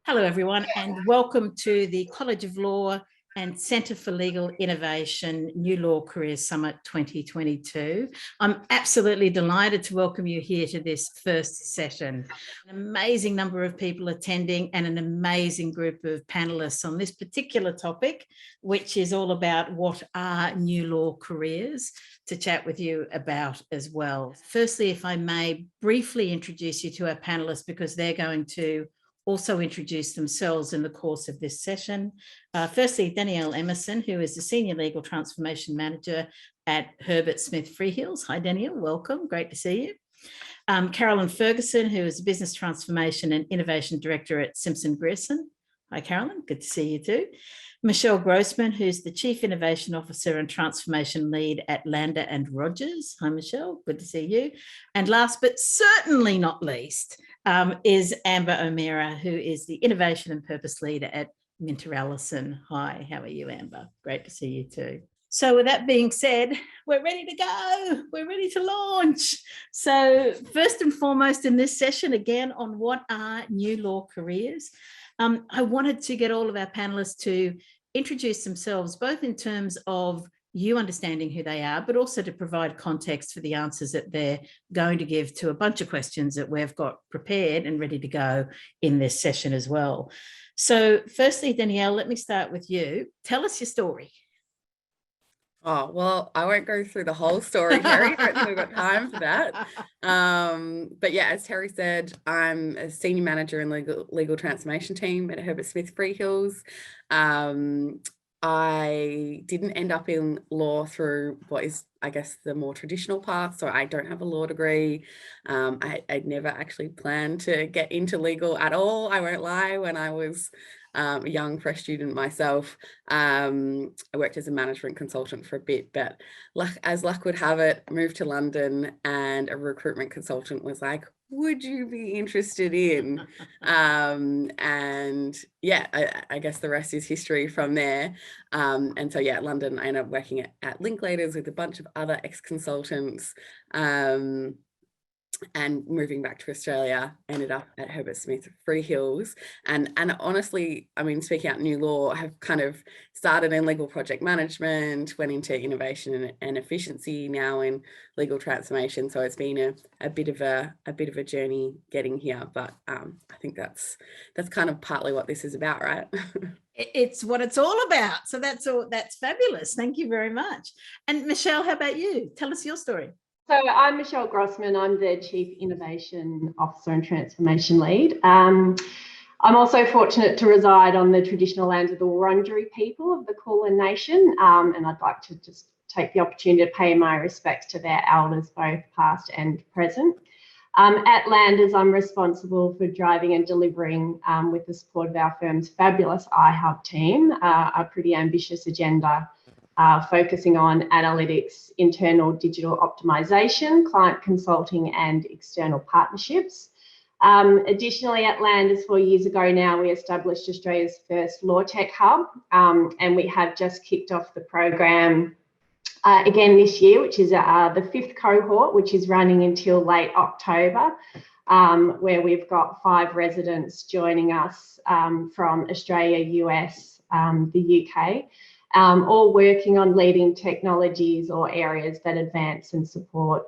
Hello, everyone, and welcome to the College of Law and Centre for Legal Innovation NewLaw Careers Summit 2022. I'm absolutely delighted to welcome you here to this first session. An amazing number of people attending and an amazing group of panellists on this particular topic, which is all about what are new law careers, to chat with you about as well. Firstly, if I may briefly introduce you to our panellists, because they're going to also introduce themselves in the course of this session. Firstly, Danielle Emerson, who is the Senior Legal Transformation Manager at Herbert Smith Freehills. Hi, Danielle, welcome, great to see you. Carolyn Ferguson, who is Business Transformation and Innovation Director at Simpson Grierson. Hi, Carolyn, good to see you too. Michelle Grossman, who's the Chief Innovation Officer and Transformation Lead at Lander and Rogers. Hi, Michelle, good to see you. And last but certainly not least, is Amber O'Meara, who is the Innovation and Purpose Leader at Minter Allison. Hi, how are you, Amber? Great to see you too. So with that being said, we're ready to go. We're ready to launch. So first and foremost in this session, again, on what are new law careers, I wanted to get all of our panelists to introduce themselves, both in terms of you understanding who they are, but also to provide context for the answers that they're going to give to a bunch of questions that we've got prepared and ready to go in this session as well. So firstly, Danielle, let me start with you. Tell us your story. Oh, well, I won't go through the whole story, Terry. I don't think we've got time for that. But yeah, as Terry said, I'm a senior manager in legal transformation team at Herbert Smith Freehills. I didn't end up in law through what is, I guess, the more traditional path. So I don't have a law degree. I'd never actually planned to get into legal at all. I won't lie. When I was a young fresh student myself, I worked as a management consultant for a bit, but as luck would have it, moved to London, and a recruitment consultant was like, would you be interested in? And yeah, I guess the rest is history from there. And so yeah, London, I ended up working at Linklaters with a bunch of other ex-consultants, and moving back to Australia, ended up at Herbert Smith Freehills. And honestly, I mean, speaking out new law, I have kind of started in legal project management, went into innovation and efficiency, now in legal transformation. So it's been a bit of a journey getting here, but I think that's kind of partly what this is about, right? It's what it's all about. So that's fabulous. Thank you very much. And Michelle, how about you? Tell us your story. So I'm Michelle Grossman. I'm the Chief Innovation Officer and Transformation Lead. I'm also fortunate to reside on the traditional lands of the Wurundjeri people of the Kulin Nation, and I'd like to just take the opportunity to pay my respects to their elders, both past and present. At Landers, I'm responsible for driving and delivering, with the support of our firm's fabulous iHub team, a pretty ambitious agenda focusing on analytics, internal digital optimization, client consulting, and external partnerships. Additionally, at Landers 4 years ago now, we established Australia's first law tech hub, and we have just kicked off the program again this year, which is the 5th cohort, which is running until late October, where we've got 5 residents joining us from Australia, US, the UK. All working on leading technologies or areas that advance and support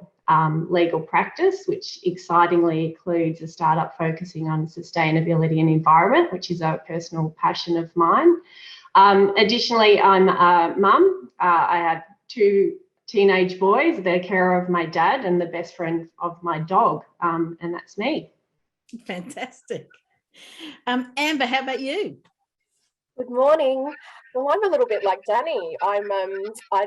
legal practice, which excitingly includes a startup focusing on sustainability and environment, which is a personal passion of mine. Additionally, I'm a mum. I have 2 teenage boys. They're care of my dad and the best friend of my dog, and that's me. Fantastic. Amber, how about you? Good morning. Well, I'm a little bit like Danny. I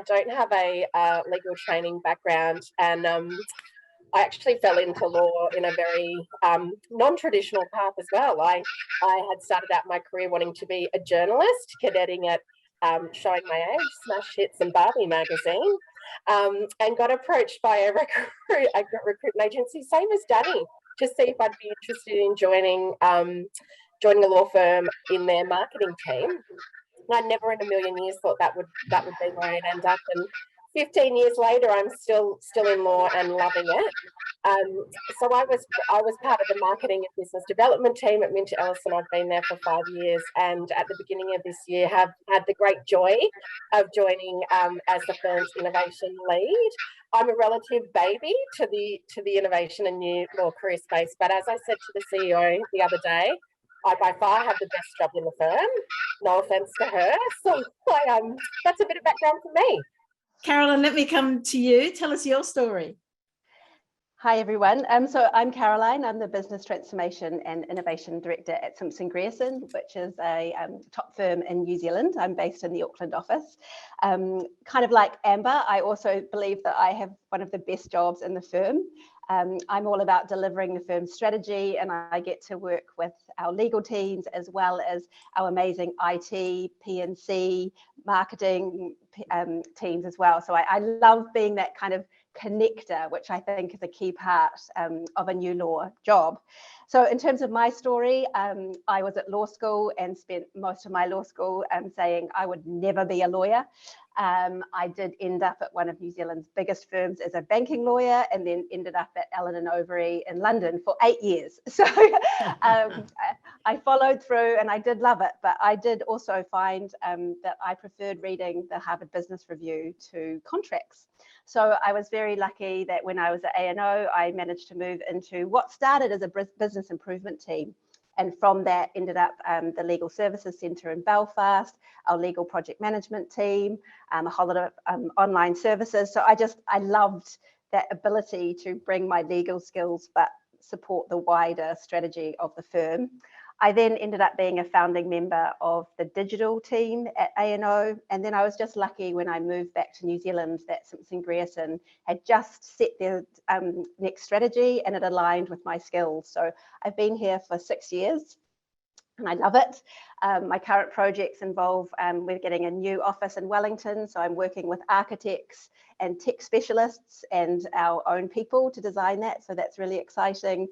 don't have a legal training background, and I actually fell into law in a very non-traditional path as well. I had started out my career wanting to be a journalist, cadetting at Showing My Age, Smash Hits and Barbie magazine, and got approached by a recruitment agency, same as Danny, to see if I'd be interested in joining a law firm in their marketing team. I never in a million years thought that would be where I'd end up. And 15 years later, I'm still in law and loving it. So I was part of the marketing and business development team at Minter Ellison. I've been there for 5 years, and at the beginning of this year have had the great joy of joining as the firm's innovation lead. I'm a relative baby to the innovation and new law career space, but as I said to the CEO the other day, I by far have the best job in the firm. No offense to her. So that's a bit of background for me. Carolyn, let me come to you. Tell us your story. Hi everyone. So I'm Caroline. I'm the Business Transformation and Innovation Director at Simpson Grierson, which is a top firm in New Zealand. I'm based in the Auckland office. Kind of like Amber, I also believe that I have one of the best jobs in the firm. I'm all about delivering the firm's strategy, and I get to work with our legal teams as well as our amazing IT, P&C, marketing teams as well. So I love being that kind of connector, which I think is a key part of a new law job. So in terms of my story, I was at law school and spent most of my law school saying I would never be a lawyer. I did end up at one of New Zealand's biggest firms as a banking lawyer, and then ended up at Allen & Overy in London for 8 years. So I followed through and I did love it, but I did also find that I preferred reading the Harvard Business Review to contracts. So I was very lucky that when I was at A&O, I managed to move into what started as a business improvement team. And from that ended up the Legal Services Centre in Belfast, our legal project management team, a whole lot of online services. So I loved that ability to bring my legal skills, but support the wider strategy of the firm. I then ended up being a founding member of the digital team at A&O, and then I was just lucky when I moved back to New Zealand that Simpson Grierson had just set their next strategy, and it aligned with my skills. So I've been here for 6 years and I love it. My current projects involve, we're getting a new office in Wellington, so I'm working with architects and tech specialists and our own people to design that, so that's really exciting.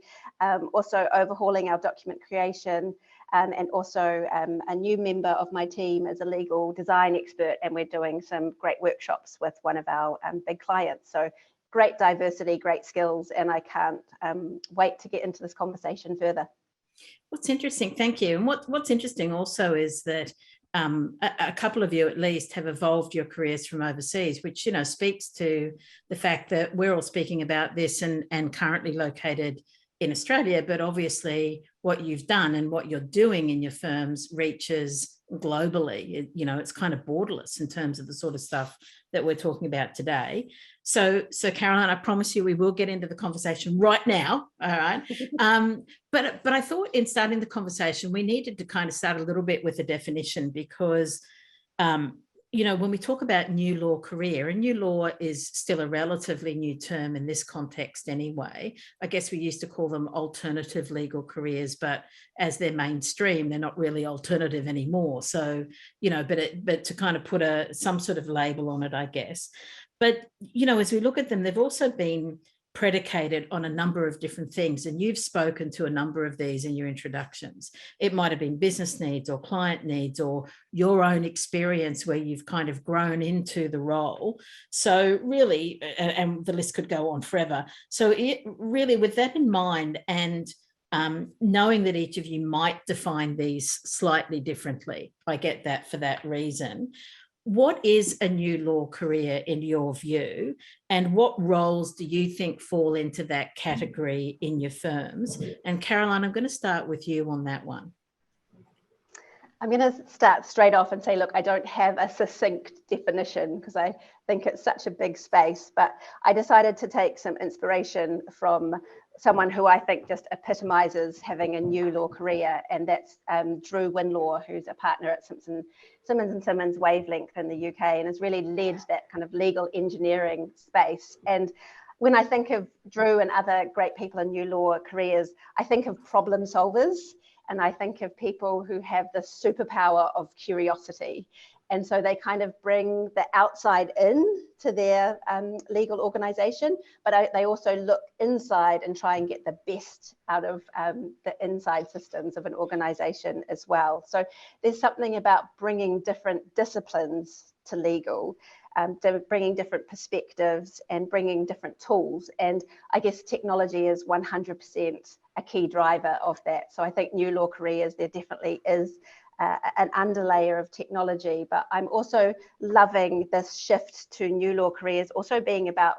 Also overhauling our document creation, and also a new member of my team is a legal design expert, and we're doing some great workshops with one of our big clients. So great diversity, great skills, and I can't wait to get into this conversation further. What's interesting, thank you. And what's interesting also is that a couple of you at least have evolved your careers from overseas, which, you know, speaks to the fact that we're all speaking about this and currently located in Australia, but obviously what you've done and what you're doing in your firms reaches globally. You know, it's kind of borderless in terms of the sort of stuff that we're talking about today. So Caroline, I promise you we will get into the conversation right now, all right? But I thought in starting the conversation, we needed to kind of start a little bit with a definition because, you know, when we talk about new law career, and new law is still a relatively new term in this context anyway. I guess we used to call them alternative legal careers, but as they're mainstream, they're not really alternative anymore. So, you know, but to kind of put some sort of label on it, I guess. But, you know, as we look at them, they've also been predicated on a number of different things. And you've spoken to a number of these in your introductions. It might have been business needs or client needs or your own experience where you've kind of grown into the role. So really, and the list could go on forever. So it really, with that in mind, and knowing that each of you might define these slightly differently, I get that for that reason. What is a new law career in your view, and what roles do you think fall into that category in your firms? And Caroline, I'm going to start with you on that one. I'm going to start straight off and say, look, I don't have a succinct definition because I think it's such a big space, but I decided to take some inspiration from someone who I think just epitomizes having a new law career, and that's Drew Winlaw, who's a partner at Simmons & Simmons Wavelength in the UK, and has really led that kind of legal engineering space. And when I think of Drew and other great people in new law careers, I think of problem solvers, and I think of people who have the superpower of curiosity. And so they kind of bring the outside in to their legal organization, but they also look inside and try and get the best out of the inside systems of an organization as well. So there's something about bringing different disciplines to legal bringing different perspectives and bringing different tools. And I guess technology is 100% a key driver of that. So I think New Law Careers, there definitely is an underlayer of technology, but I'm also loving this shift to New Law Careers also being about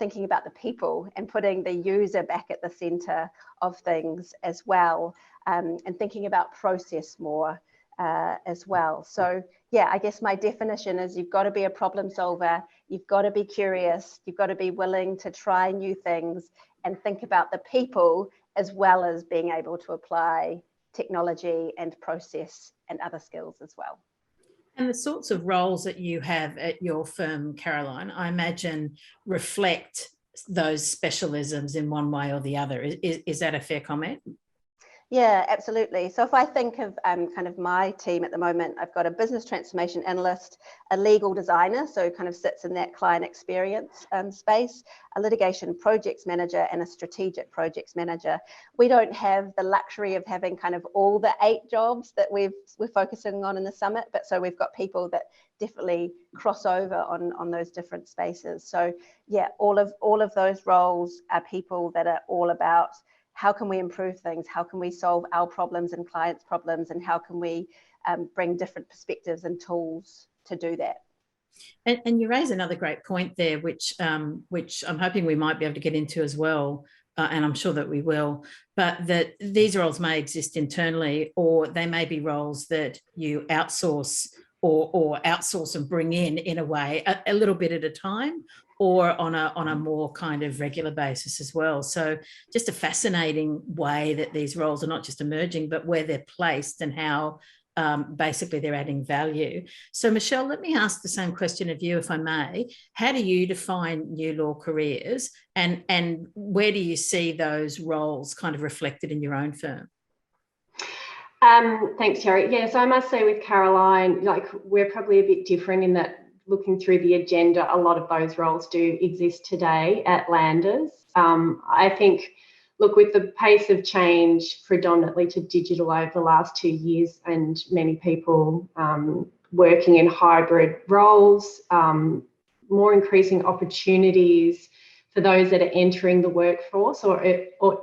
thinking about the people and putting the user back at the center of things as well, and thinking about process more as well. So yeah, I guess my definition is you've got to be a problem solver, you've got to be curious, you've got to be willing to try new things and think about the people as well as being able to apply technology and process and other skills as well. And the sorts of roles that you have at your firm, Caroline, I imagine reflect those specialisms in one way or the other. Is that a fair comment? Yeah, absolutely. So if I think of kind of my team at the moment, I've got a business transformation analyst, a legal designer, so kind of sits in that client experience space, a litigation projects manager, and a strategic projects manager. We don't have the luxury of having kind of all the 8 jobs that we're focusing on in the summit, but so we've got people that definitely cross over on those different spaces. So yeah, all of those roles are people that are all about how can we improve things? How can we solve our problems and clients' problems? And how can we bring different perspectives and tools to do that? And you raise another great point there, which I'm hoping we might be able to get into as well, and I'm sure that we will, but that these roles may exist internally, or they may be roles that you outsource or outsource and bring in a way, a little bit at a time, or on a more kind of regular basis as well. So just a fascinating way that these roles are not just emerging, but where they're placed and how basically they're adding value. So Michelle, let me ask the same question of you, if I may. How do you define New Law Careers, and where do you see those roles kind of reflected in your own firm? Thanks, Sherry. Yeah, so I must say with Caroline, like we're probably a bit different in that looking through the agenda, a lot of those roles do exist today at Landers. I think, look, with the pace of change predominantly to digital over the last 2 years and many people working in hybrid roles, more increasing opportunities for those that are entering the workforce, or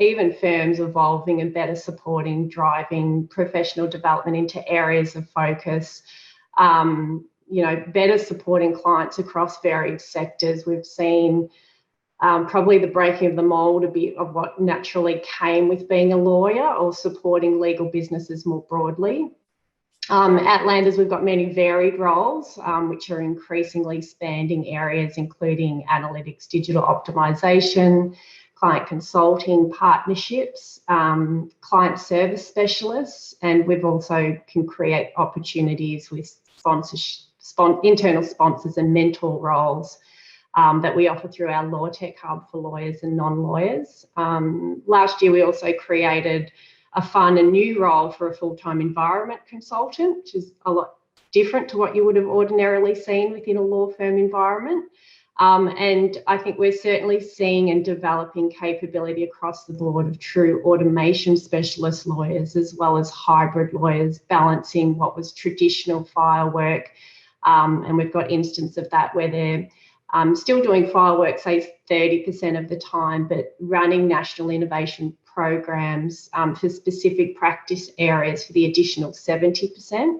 even firms evolving and better supporting, driving professional development into areas of focus, better supporting clients across varied sectors. We've seen probably the breaking of the mold a bit of what naturally came with being a lawyer or supporting legal businesses more broadly. At Landers, we've got many varied roles, which are increasingly spanning areas, including analytics, digital optimization, client consulting, partnerships, client service specialists, and we've also can create opportunities with internal sponsors and mentor roles that we offer through our Law Tech Hub for lawyers and non-lawyers. Last year, we also created a fun and new role for a full-time environment consultant, which is a lot different to what you would have ordinarily seen within a law firm environment. And I think we're certainly seeing and developing capability across the board of true automation specialist lawyers, as well as hybrid lawyers, balancing what was traditional file work. And we've got instances of that where they're still doing file work, say 30% of the time, but running national innovation programs for specific practice areas for the additional 70%.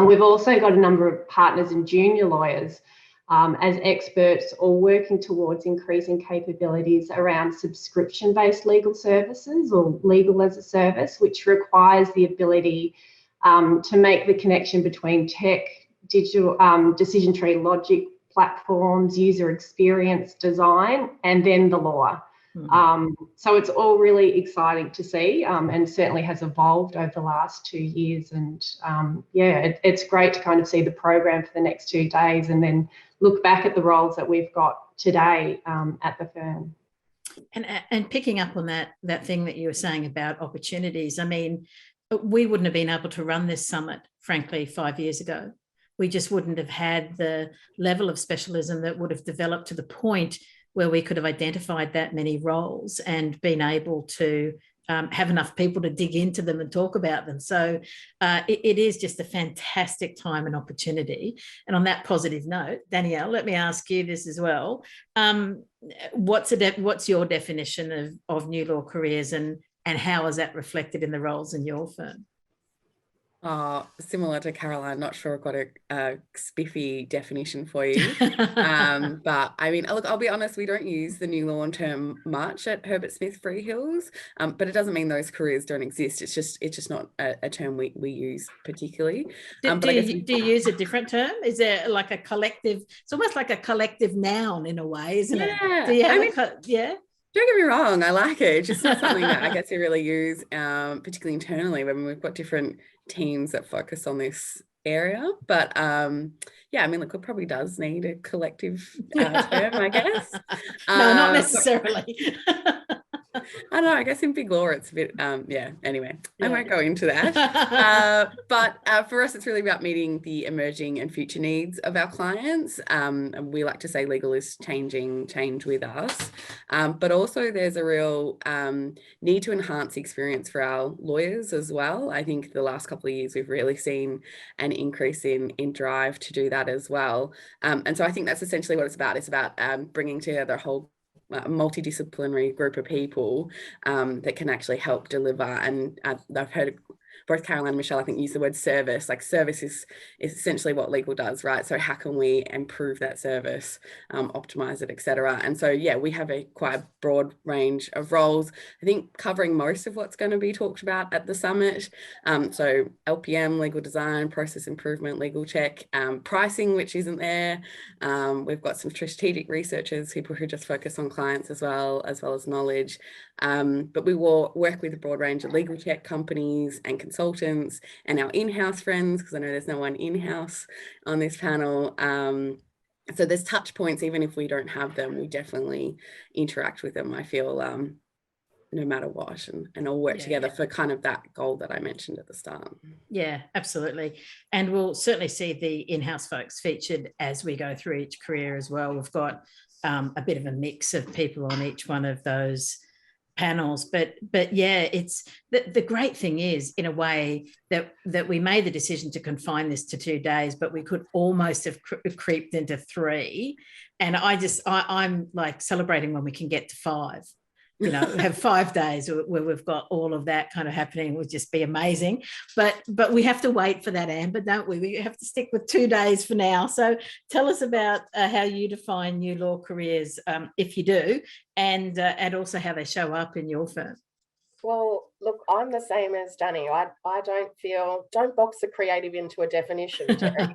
We've also got a number of partners and junior lawyers as experts, all working towards increasing capabilities around subscription-based legal services or legal as a service, which requires the ability to make the connection between tech, digital decision tree logic, platforms, user experience, design, and then the law. So it's all really exciting to see, and certainly has evolved over the last 2 years. And it's great to kind of see the program for the next 2 days and then look back at the roles that we've got today at the firm. And picking up on that thing that you were saying about opportunities, I mean, we wouldn't have been able to run this summit, frankly, 5 years ago. We just wouldn't have had the level of specialism that would have developed to the point where we could have identified that many roles and been able to have enough people to dig into them and talk about them. So it is just a fantastic time and opportunity. And on that positive note, Danielle, let me ask you this as well. What's your definition of new law careers, and how is that reflected in the roles in your firm? Similar to Caroline, not sure I've got a spiffy definition for you. But I mean, look, I'll be honest, we don't use the new law term much at Herbert Smith Freehills, but it doesn't mean those careers don't exist. It's just not a term we use particularly. Do you use a different term? Is there like a collective? It's almost like a collective noun in a way, isn't it? Do you have yeah? Don't get me wrong, I like it. It's just not something that I guess we really use, particularly internally, when we've got different teams that focus on this area. But yeah, I mean, look, it probably does need a collective term, I guess. No, not necessarily. I don't know, I guess in big law it's a bit, yeah, anyway, I won't go into that. But for us, it's really about meeting the emerging and future needs of our clients. And we like to say legal is change with us. But also there's a real need to enhance the experience for our lawyers as well. I think the last couple of years, we've really seen an increase in drive to do that as well. And so I think that's essentially what it's about. It's about bringing together a whole multidisciplinary group of people that can actually help deliver. And I've heard both Caroline and Michelle, I think, use the word service. Like service is essentially what legal does, right? So how can we improve that service, optimize it, etc. And so, yeah, we have a quite broad range of roles, I think covering most of what's going to be talked about at the summit. So LPM, legal design, process improvement, legal check, pricing, which isn't there. We've got some strategic researchers, people who just focus on clients as well as knowledge. But we will work with a broad range of legal tech companies and consultants and our in-house friends, because I know there's no one in-house on this panel. So there's touch points, even if we don't have them, we definitely interact with them, I feel, no matter what, and all work together for kind of that goal that I mentioned at the start. Yeah, absolutely. And we'll certainly see the in-house folks featured as we go through each career as well. We've got a bit of a mix of people on each one of those panels, but yeah, it's the great thing is, in a way, that we made the decision to confine this to 2 days, but we could almost have creeped into 3. And I'm like celebrating when we can get to 5. You know, have 5 days where we've got all of that kind of happening. Would just be amazing. But we have to wait for that, Amber, don't we? We have to stick with 2 days for now. So tell us about how you define new law careers, if you do, and also how they show up in your firm. Well, look, I'm the same as Danny. I don't box the creative into a definition, Terry.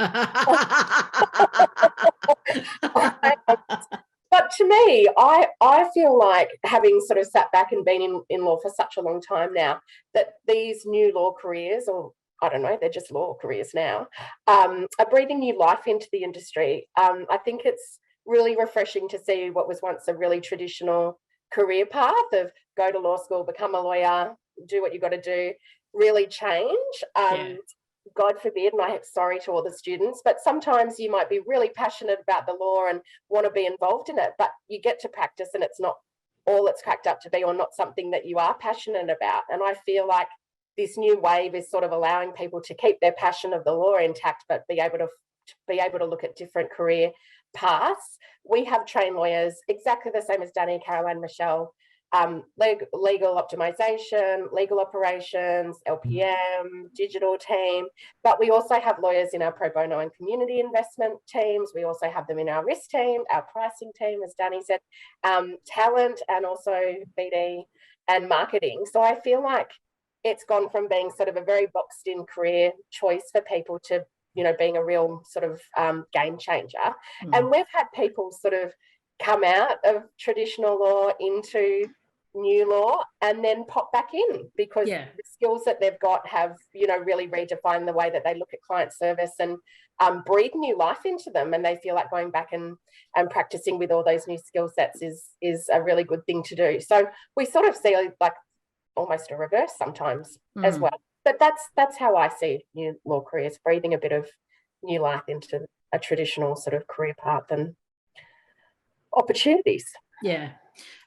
But to me, I feel like, having sort of sat back and been in law for such a long time now, that these new law careers, or I don't know, they're just law careers now, are breathing new life into the industry. I think it's really refreshing to see what was once a really traditional career path of go to law school, become a lawyer, do what you got to do, really change. God forbid, and I'm sorry to all the students, but sometimes you might be really passionate about the law and want to be involved in it, but you get to practice and it's not all it's cracked up to be, or not something that you are passionate about. And I feel like this new wave is sort of allowing people to keep their passion of the law intact, but be able to look at different career paths. We have trained lawyers exactly the same as Danny, Caroline, Michelle, legal optimization, legal operations, LPM, digital team, but we also have lawyers in our pro bono and community investment teams. We also have them in our risk team, our pricing team, as Danny said, talent, and also BD and marketing. So I feel like it's gone from being sort of a very boxed in career choice for people to, you know, being a real sort of game changer. And we've had people sort of come out of traditional law into new law and then pop back in, because the skills that they've got have, you know, really redefined the way that they look at client service and breathe new life into them, and they feel like going back and practicing with all those new skill sets is a really good thing to do. So we sort of see like almost a reverse sometimes as well. But that's how I see new law careers, breathing a bit of new life into a traditional sort of career path and opportunities. Yeah,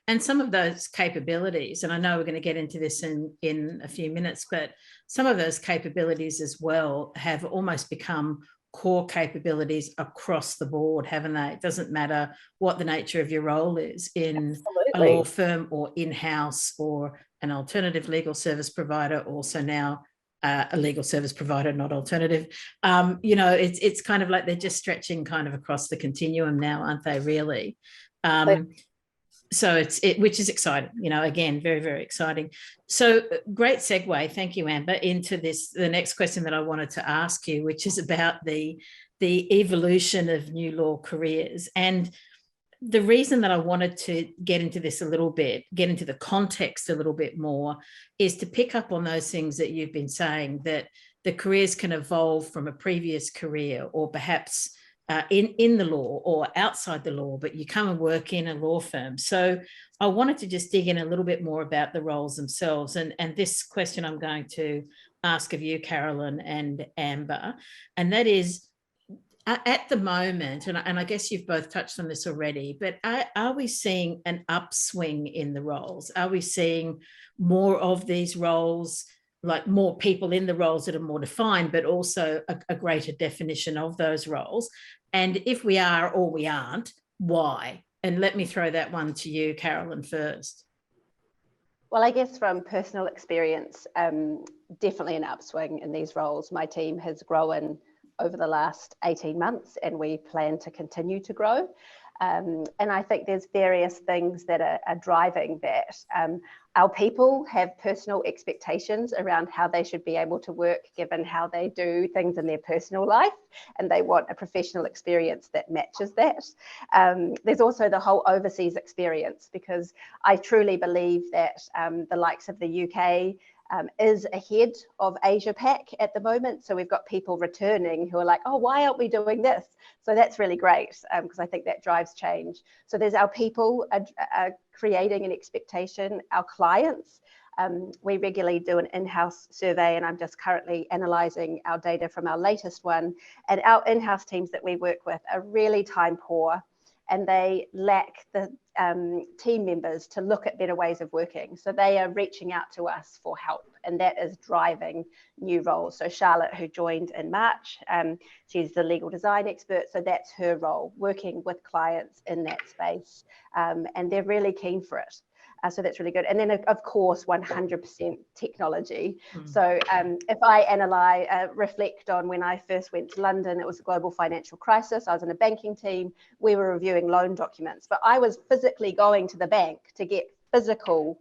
And some of those capabilities, and I know we're going to get into this in a few minutes, but some of those capabilities as well have almost become core capabilities across the board, haven't they? It doesn't matter what the nature of your role is in a law firm or in-house or an alternative legal service provider, also now a legal service provider, not alternative. You know, it's kind of like they're just stretching kind of across the continuum now, aren't they, really? So which is exciting, you know, again, very, very exciting. So great segue, thank you, Amber, into the next question that I wanted to ask you, which is about the evolution of new law careers. And the reason that I wanted to get into this a little bit, get into the context a little bit more, is to pick up on those things that you've been saying, that the careers can evolve from a previous career, or perhaps in the law or outside the law, but you come and work in a law firm. So I wanted to just dig in a little bit more about the roles themselves. And this question I'm going to ask of you, Carolyn and Amber, and that is, at the moment, and I guess you've both touched on this already, but are we seeing an upswing in the roles? Are we seeing more of these roles, like more people in the roles that are more defined, but also a greater definition of those roles? And if we are or we aren't, why? And let me throw that one to you, Carolyn, first. Well, I guess from personal experience, definitely an upswing in these roles. My team has grown over the last 18 months, and we plan to continue to grow. And I think there's various things that are driving that. Our people have personal expectations around how they should be able to work, given how they do things in their personal life, and they want a professional experience that matches that. There's also the whole overseas experience, because I truly believe that the likes of the UK is ahead of Asia Pac at the moment. So we've got people returning who are like, oh, why aren't we doing this? So that's really great, because I think that drives change. So there's our people are creating an expectation, our clients. We regularly do an in-house survey, and I'm just currently analysing our data from our latest one. And our in-house teams that we work with are really time poor, and they lack the team members to look at better ways of working. So they are reaching out to us for help, and that is driving new roles. So Charlotte, who joined in March, she's the legal design expert. So that's her role, working with clients in that space. And they're really keen for it. So that's really good. And then, of course, 100% technology. So if I reflect on when I first went to London, it was a global financial crisis. I was in a banking team. We were reviewing loan documents, but I was physically going to the bank to get physical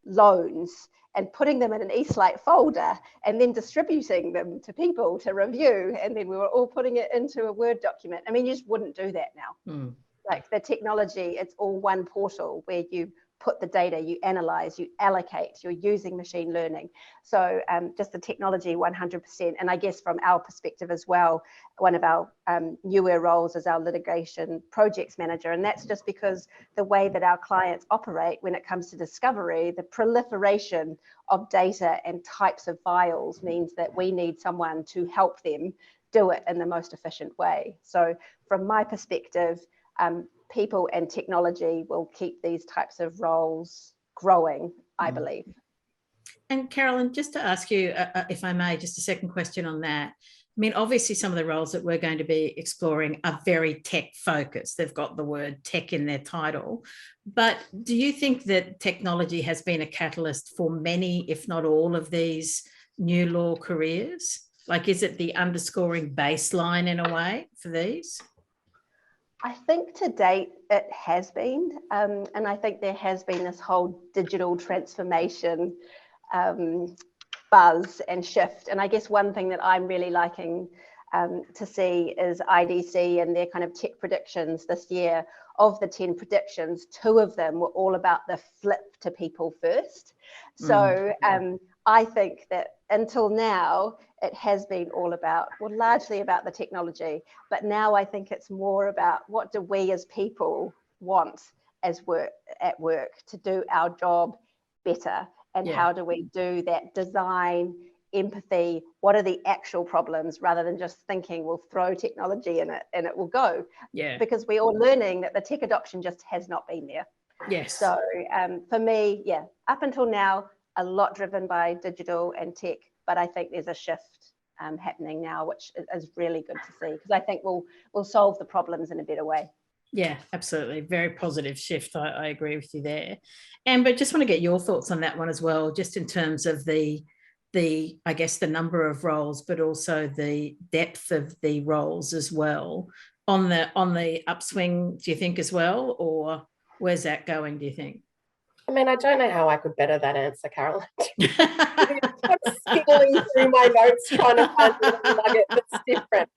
loans and putting them in an eSlate folder and then distributing them to people to review. And then we were all putting it into a Word document. I mean, you just wouldn't do that now. Like the technology, it's all one portal where you put the data, you analyze, you allocate, you're using machine learning. So just the technology 100%. And I guess from our perspective as well, one of our newer roles is our litigation projects manager. And that's just because the way that our clients operate when it comes to discovery, the proliferation of data and types of files means that we need someone to help them do it in the most efficient way. So from my perspective, people and technology will keep these types of roles growing, I believe. And Carolyn, just to ask you, if I may, just a second question on that. I mean, obviously some of the roles that we're going to be exploring are very tech focused. They've got the word tech in their title. But do you think that technology has been a catalyst for many, if not all, of these new law careers? Like, is it the underscoring baseline in a way for these? I think to date it has been, and I think there has been this whole digital transformation buzz and shift. And I guess one thing that I'm really liking to see is IDC and their kind of tech predictions this year. Of the 10 predictions, 2 of them were all about the flip to people first. So I think that until now, it has been all about, well, largely about the technology, but now I think it's more about what do we as people want as at work to do our job better, and how do we do that design, empathy, what are the actual problems, rather than just thinking we'll throw technology in it and it will go. Because we're all learning that the tech adoption just has not been there. Yes. So for me, yeah, up until now, a lot driven by digital and tech, but I think there's a shift happening now, which is really good to see, because I think we'll solve the problems in a better way. Yeah, absolutely. Very positive shift. I agree with you there. Amber, just want to get your thoughts on that one as well, just in terms of the I guess the number of roles, but also the depth of the roles as well on the upswing, do you think, as well? Or where's that going, do you think? I mean, I don't know how I could better that answer, Caroline. I'm skittling through my notes trying to find a little nugget that's different.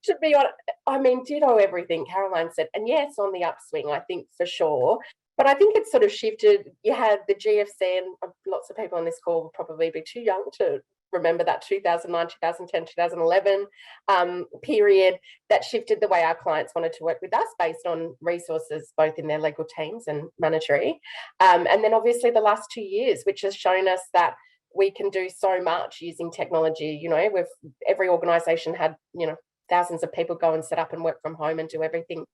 To be honest, I mean, ditto everything Caroline said. And yes, on the upswing, I think for sure. But I think it's sort of shifted. You had the GFC, and lots of people on this call will probably be too young to remember that 2009, 2010, 2011 period that shifted the way our clients wanted to work with us based on resources, both in their legal teams and monetary. And then obviously the last 2 years, which has shown us that we can do so much using technology. You know, every organisation had, you know, thousands of people go and set up and work from home and do everything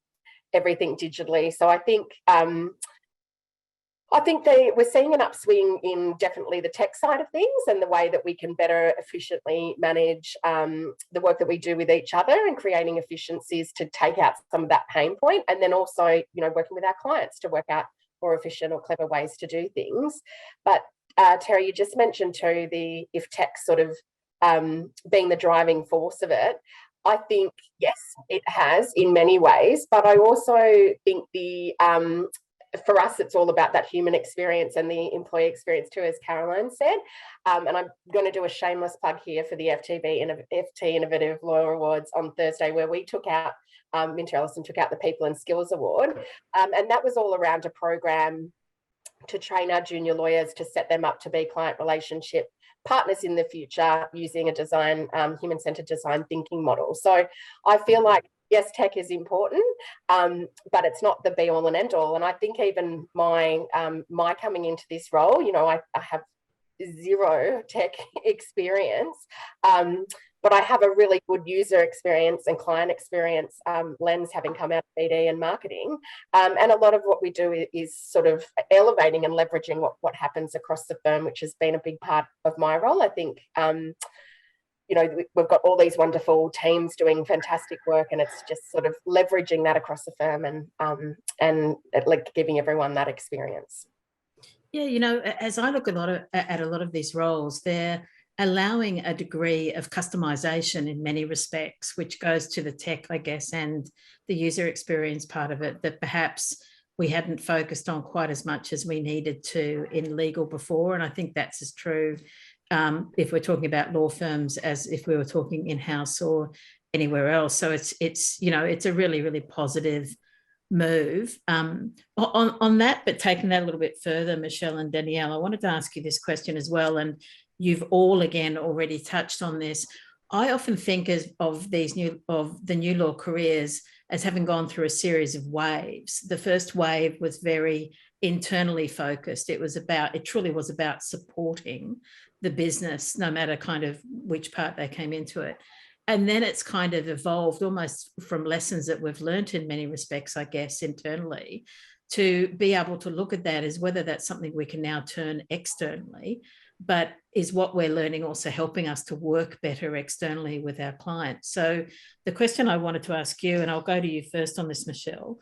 digitally. So I think we're seeing an upswing in definitely the tech side of things and the way that we can better efficiently manage the work that we do with each other and creating efficiencies to take out some of that pain point. And then also, you know, working with our clients to work out more efficient or clever ways to do things. But Terry, you just mentioned too if tech sort of being the driving force of it. I think, yes, it has in many ways, but I also think for us, it's all about that human experience and the employee experience too, as Caroline said. And I'm going to do a shameless plug here for the FT Innovative Law Awards on Thursday, where we took out, Minter Ellison took out the People and Skills Award. And that was all around a program to train our junior lawyers to set them up to be client relationship partners in the future using a human-centered design thinking model. So I feel like, yes, tech is important, but it's not the be all and end all. And I think even my coming into this role, you know, I have zero tech experience, but I have a really good user experience and client experience lens, having come out of BD and marketing. And a lot of what we do is sort of elevating and leveraging what happens across the firm, which has been a big part of my role. I think, you know, we've got all these wonderful teams doing fantastic work, and it's just sort of leveraging that across the firm and like giving everyone that experience. Yeah, you know, as I look at a lot of these roles, they're allowing a degree of customization in many respects, which goes to the tech, I guess, and the user experience part of it that perhaps we hadn't focused on quite as much as we needed to in legal before. And I think that's as true if we're talking about law firms as if we were talking in-house or anywhere else. So it's you know, it's a really, really positive move on that. But taking that a little bit further, Michelle and Danielle, I wanted to ask you this question as well, and you've all again already touched on this. I often think of the new law careers as having gone through a series of waves. The first wave was very internally focused. It truly was about supporting the business, no matter kind of which part they came into it. And then it's kind of evolved almost from lessons that we've learned in many respects, I guess, internally, to be able to look at that as whether that's something we can now turn externally, but is what we're learning also helping us to work better externally with our clients. So the question I wanted to ask you, and I'll go to you first on this, Michelle,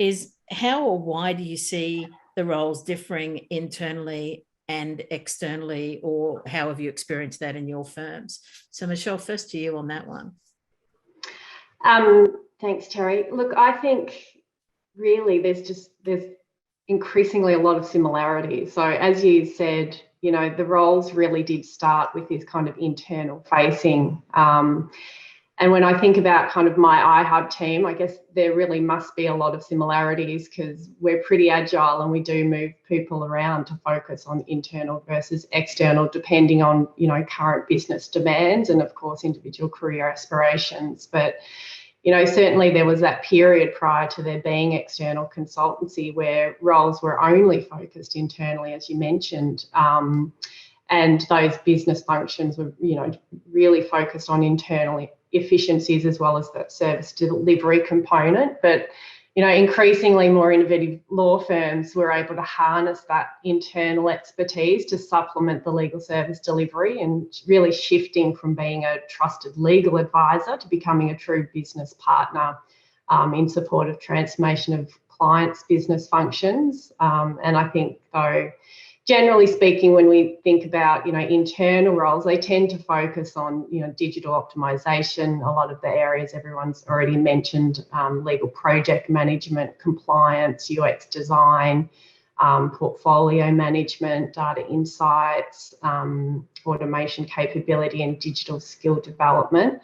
is how or why do you see the roles differing internally and externally, or how have you experienced that in your firms? So Michelle, first to you on that one. Thanks, Terry. Look, I think really there's increasingly a lot of similarities. So as you said, you know, the roles really did start with this kind of internal facing. And when I think about kind of my iHub team, I guess there really must be a lot of similarities because we're pretty agile and we do move people around to focus on internal versus external, depending on, you know, current business demands and of course individual career aspirations. But, you know, certainly there was that period prior to there being external consultancy where roles were only focused internally, as you mentioned. And those business functions were, you know, really focused on internal efficiencies as well as that service delivery component. But, increasingly more innovative law firms were able to harness that internal expertise to supplement the legal service delivery, and really shifting from being a trusted legal advisor to becoming a true business partner in support of transformation of clients' business functions. And I think, though, generally speaking, when we think about, internal roles, they tend to focus on, digital optimization, a lot of the areas everyone's already mentioned, legal project management, compliance, UX design, portfolio management, data insights, automation capability, and digital skill development.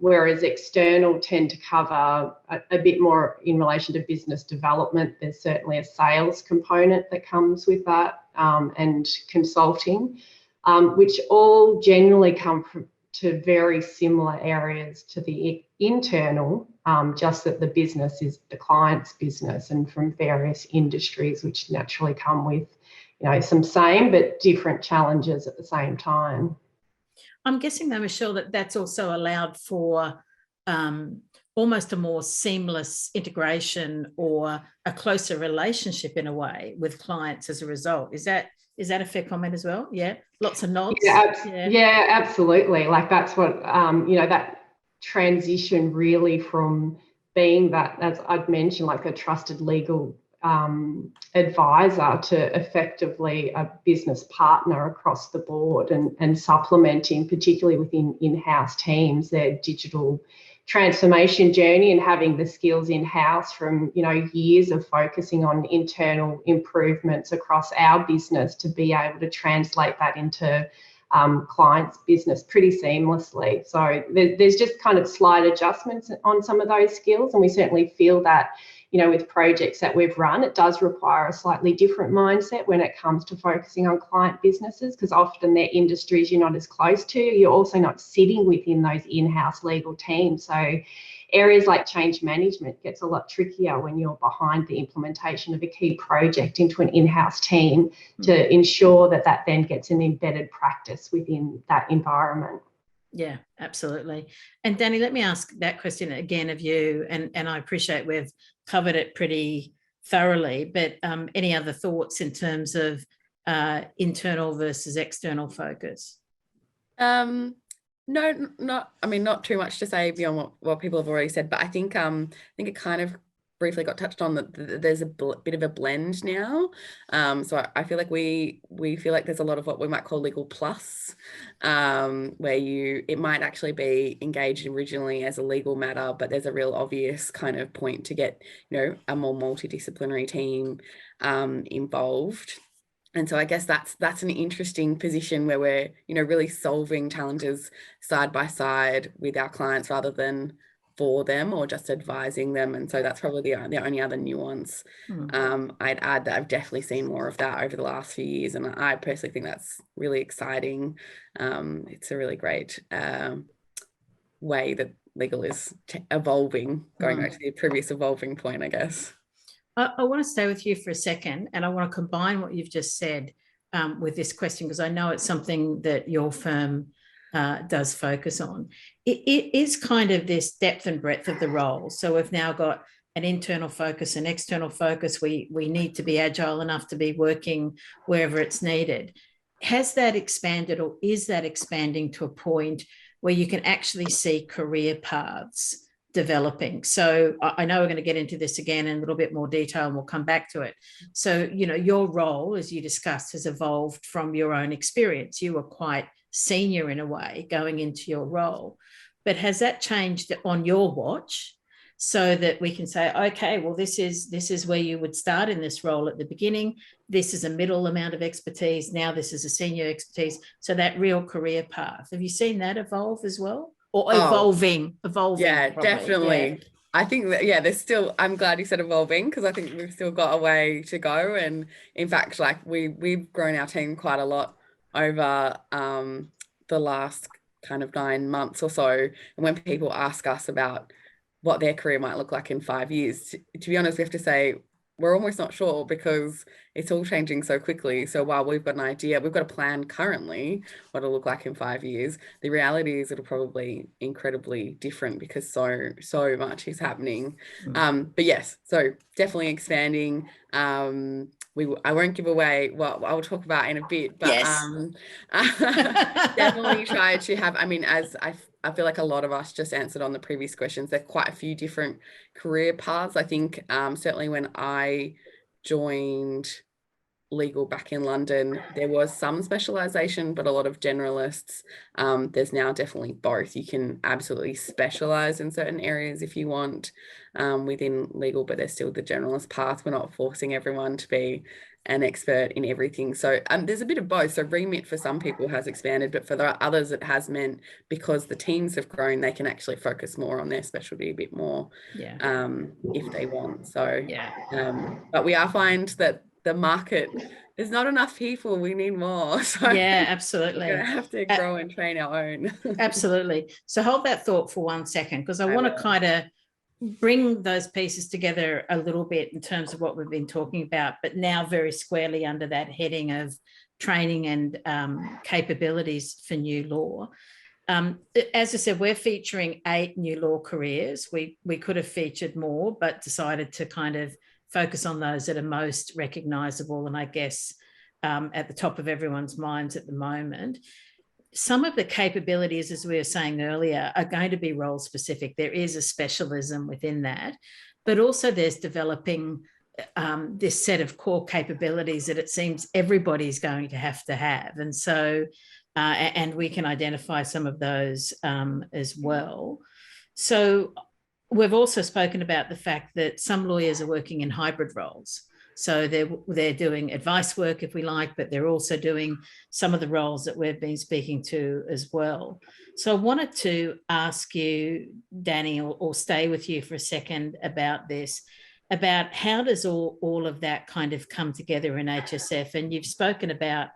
Whereas external tend to cover a bit more in relation to business development. There's certainly a sales component that comes with that, and consulting, which all generally come to very similar areas to the internal, just that the business is the client's business and from various industries, which naturally come with, some same but different challenges at the same time. I'm guessing though, Michelle, that's also allowed for almost a more seamless integration or a closer relationship in a way with clients as a result. Is that a fair comment as well? Yeah, lots of nods. Yeah, absolutely. Like that's what, that transition really from being that, as I'd mentioned, like a trusted legal advisor to effectively a business partner across the board, and supplementing, particularly within in-house teams, their digital transformation journey, and having the skills in-house from, years of focusing on internal improvements across our business to be able to translate that into clients' business pretty seamlessly. So there's just kind of slight adjustments on some of those skills, and we certainly feel that, with projects that we've run, it does require a slightly different mindset when it comes to focusing on client businesses, because often they're industries you're not as close to. You're also not sitting within those in-house legal teams. So areas like change management gets a lot trickier when you're behind the implementation of a key project into an in-house team to ensure that then gets an embedded practice within that environment. Yeah, absolutely. And Danny, let me ask that question again of you, and I appreciate we've covered it pretty thoroughly, but any other thoughts in terms of internal versus external focus? No, not too much to say beyond what people have already said, but I think it kind of briefly got touched on that there's a bit of a blend now. So I feel like we feel like there's a lot of what we might call legal plus, where it might actually be engaged originally as a legal matter, but there's a real obvious kind of point to get, a more multidisciplinary team involved. And so I guess that's an interesting position where we're, really solving challenges side by side with our clients rather than for them or just advising them. And so that's probably the only other nuance. I'd add that I've definitely seen more of that over the last few years, and I personally think that's really exciting. It's a really great way that legal is evolving, going back to the previous evolving point, I guess. I want to stay with you for a second, and I want to combine what you've just said with this question, because I know it's something that your firm does focus on. It is kind of this depth and breadth of the role. So we've now got an internal focus, an external focus. We need to be agile enough to be working wherever it's needed. Has that expanded, or is that expanding to a point where you can actually see career paths developing? So I know we're going to get into this again in a little bit more detail, and we'll come back to it. So, your role, as you discussed, has evolved from your own experience. You were quite senior in a way going into your role, but has that changed on your watch so that we can say, okay, well, this is where you would start in this role at the beginning. This is a middle amount of expertise. Now this is a senior expertise. So that real career path. Have you seen that evolve as well? Or evolving? Yeah, probably. definitely. Yeah. I think that, there's still, I'm glad you said evolving, because I think we've still got a way to go. And in fact, like we've grown our team quite a lot over the last kind of 9 months or so. And when people ask us about what their career might look like in 5 years, to be honest, we have to say we're almost not sure because it's all changing so quickly. So while we've got an idea, we've got a plan currently what it'll look like in 5 years, the reality is it'll probably incredibly different because so much is happening. But yes, so definitely expanding. I won't give away what I'll talk about in a bit, but definitely try to have, I mean, as I feel like a lot of us just answered on the previous questions, there are quite a few different career paths. I think certainly when I joined legal back in London, there was some specialization, but a lot of generalists. There's now definitely both. You can absolutely specialize in certain areas if you want within legal, but there's still the generalist path. We're not forcing everyone to be an expert in everything. So there's a bit of both. So remit for some people has expanded, but for the others it has meant because the teams have grown, they can actually focus more on their specialty a bit more if they want. So but we are find that the market, there's not enough people, we need more. So yeah, absolutely. We're gonna have to grow and train our own. Absolutely. So hold that thought for 1 second, because I want to kind of bring those pieces together a little bit in terms of what we've been talking about, but now very squarely under that heading of training and capabilities for new law. As I said, we're featuring 8 new law careers. We could have featured more, but decided to kind of focus on those that are most recognisable and I guess at the top of everyone's minds at the moment. Some of the capabilities, as we were saying earlier, are going to be role specific. There is a specialism within that, but also there's developing this set of core capabilities that it seems everybody's going to have. And so, and we can identify some of those as well. So we've also spoken about the fact that some lawyers are working in hybrid roles. So they're doing advice work, if we like, but they're also doing some of the roles that we've been speaking to as well. So I wanted to ask you, Danny, or stay with you for a second about this, about how does all of that kind of come together in HSF? And you've spoken about,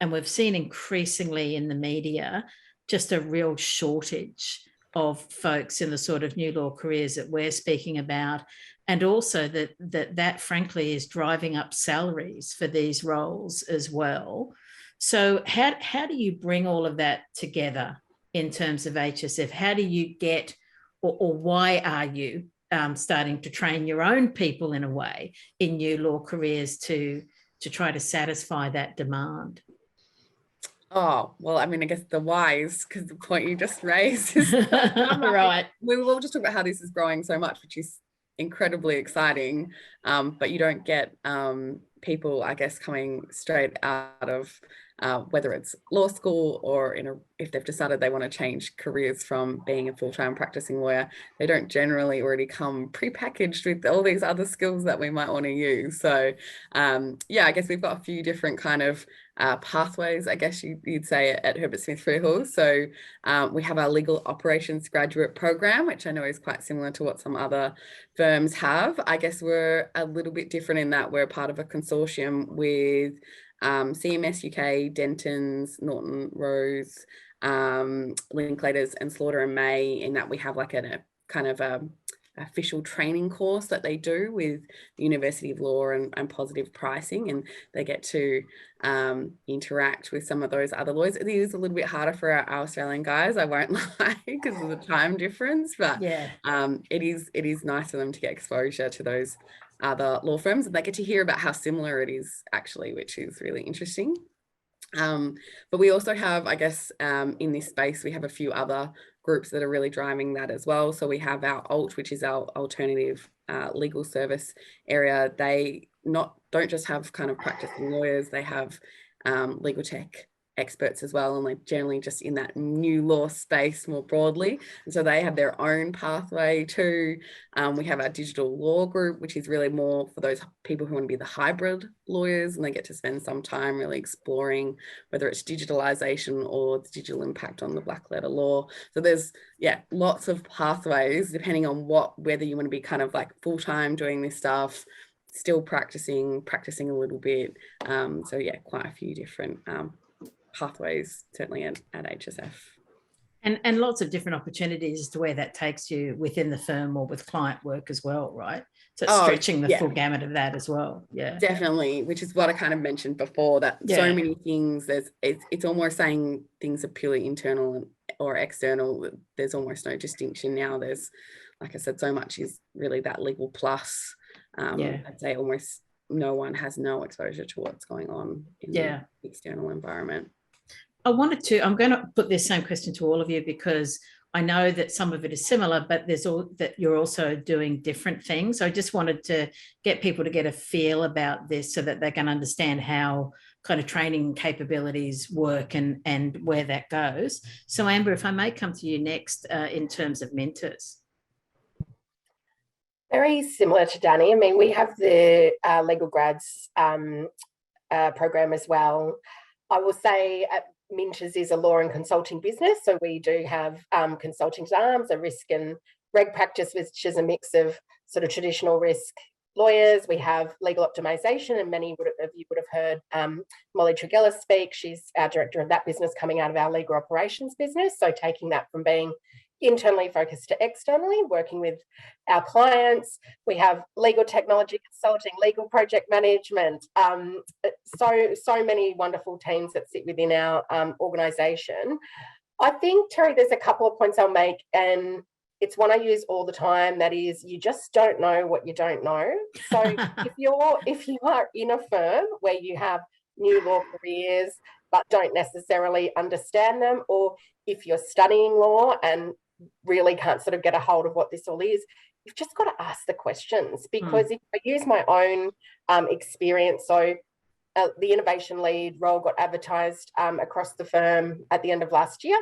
and we've seen increasingly in the media, just a real shortage of folks in the sort of new law careers that we're speaking about. And also that frankly is driving up salaries for these roles as well. So how do you bring all of that together in terms of HSF? How do you get, or why are you starting to train your own people in a way in new law careers to try to satisfy that demand? Oh, well, I mean, I guess the whys, because the point you just raised is right. We will just talk about how this is growing so much, which is incredibly exciting, but you don't get people, I guess, coming straight out of whether it's law school or if they've decided they want to change careers from being a full-time practicing lawyer, they don't generally already come pre-packaged with all these other skills that we might want to use. So yeah, I guess we've got a few different kind of pathways, I guess you'd say, at Herbert Smith Freehills. So we have our legal operations graduate program, which I know is quite similar to what some other firms have. I guess we're a little bit different in that we're part of a consortium with CMS UK, Dentons, Norton Rose, Linklaters and Slaughter and May, in that we have like a kind of a official training course that they do with the University of Law and positive pricing, and they get to interact with some of those other lawyers. It is a little bit harder for our Australian guys, I won't lie, because of the time difference, but yeah, it is nice for them to get exposure to those other law firms, and they get to hear about how similar it is actually, which is really interesting. But we also have, I guess, in this space, we have a few other groups that are really driving that as well. So we have our ALT, which is our alternative legal service area. They don't just have kind of practicing lawyers, they have legal tech experts as well, and like generally just in that new law space more broadly. And so they have their own pathway too. We have our digital law group, which is really more for those people who want to be the hybrid lawyers, and they get to spend some time really exploring whether it's digitalization or the digital impact on the black letter law. So there's lots of pathways depending on whether you want to be kind of like full-time doing this stuff, still practicing a little bit. So yeah, quite a few different pathways, certainly at HSF. And lots of different opportunities as to where that takes you within the firm or with client work as well, right? So it's stretching the full gamut of that as well. Yeah, definitely, which is what I kind of mentioned before, that so many things, it's almost saying things are purely internal or external. There's almost no distinction now. There's, like I said, so much is really that legal plus. I'd say almost no one has no exposure to what's going on in the external environment. I'm going to put this same question to all of you, because I know that some of it is similar, but that you're also doing different things. So I just wanted to get people to get a feel about this so that they can understand how kind of training capabilities work and where that goes. So Amber, if I may come to you next in terms of mentors. Very similar to Danny. I mean, we have the legal grads program as well. I will say at Minters is a law and consulting business, so we do have consulting arms, a risk and reg practice, which is a mix of sort of traditional risk lawyers. We have legal optimization, and many of you would have heard Molly Tregellis speak. She's our director of that business, coming out of our legal operations business, so taking that from being internally focused to externally, working with our clients. We have legal technology consulting, legal project management, so many wonderful teams that sit within our organisation. I think, Terry, there's a couple of points I'll make, and it's one I use all the time, that is, you just don't know what you don't know. So if you are in a firm where you have new law careers but don't necessarily understand them, or if you're studying law and really can't sort of get a hold of what this all is, you've just got to ask the questions. Because if I use my own experience, so the innovation lead role got advertised across the firm at the end of last year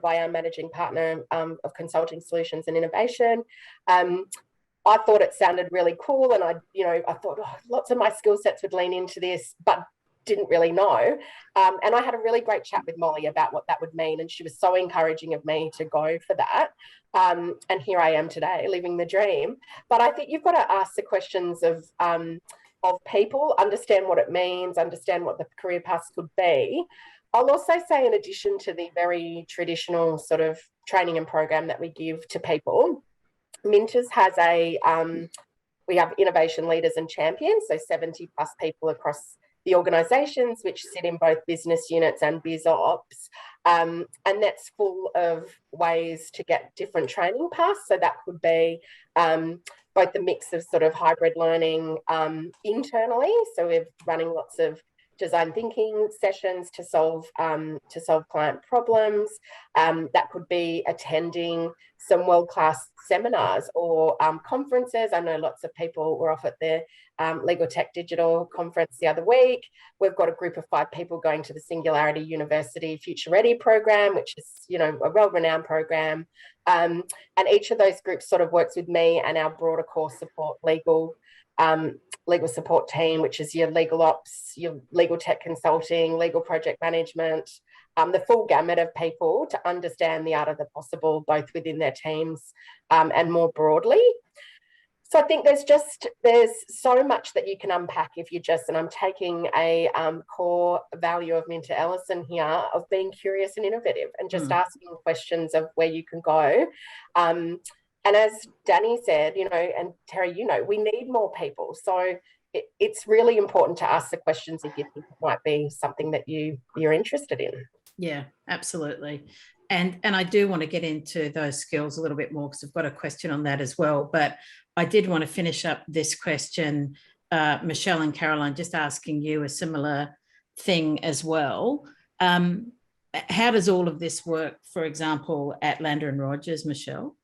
by our managing partner of consulting solutions and innovation. I thought it sounded really cool, and I thought lots of my skill sets would lean into this, but didn't really know. And I had a really great chat with Molly about what that would mean, and she was so encouraging of me to go for that. And here I am today, living the dream. But I think you've got to ask the questions of people, understand what it means, understand what the career paths could be. I'll also say, in addition to the very traditional sort of training and program that we give to people, Minters has we have innovation leaders and champions, so 70 plus people across the organisations, which sit in both business units and biz ops. And that's full of ways to get different training paths. So that could be both the mix of sort of hybrid learning internally. So we're running lots of design thinking sessions to solve client problems. That could be attending some world-class seminars or conferences. I know lots of people were off at the Legal Tech Digital conference the other week. We've got a group of 5 people going to the Singularity University Future Ready program, which is, a well-renowned program. And each of those groups sort of works with me and our broader core support legal support team, which is your legal ops, your legal tech consulting, legal project management, the full gamut of people to understand the art of the possible, both within their teams and more broadly. So I think there's so much that you can unpack if you and I'm taking a core value of Minter Ellison here of being curious and innovative and just asking questions of where you can go. And as Danny said, and Terry, we need more people. So it's really important to ask the questions if you think it might be something that you're interested in. Yeah, absolutely. And I do want to get into those skills a little bit more, because I've got a question on that as well. But I did want to finish up this question, Michelle and Caroline, just asking you a similar thing as well. How does all of this work, for example, at Lander & Rogers, Michelle?